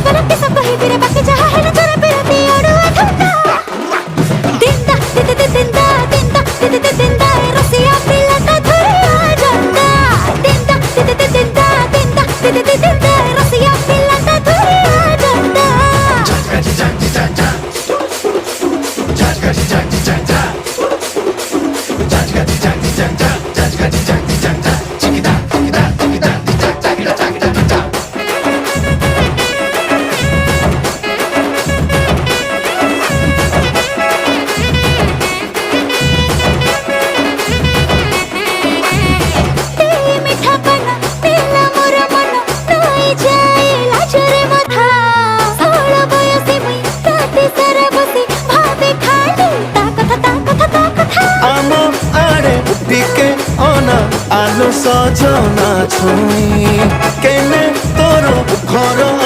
बलके सब कहीं फिरे बाकी जहाँ है न तेरा पिरती अड़ुआ धंधा दिंदा दिंदा दिंदा दिंदा दिंदा दिंदा रसिया पिला का धुरिया जंदा दिंदा दिंदा दिंदा दिंदा दिंदा दिंदा रसिया पिला का धुरिया जंदा आलो सजना छुई केने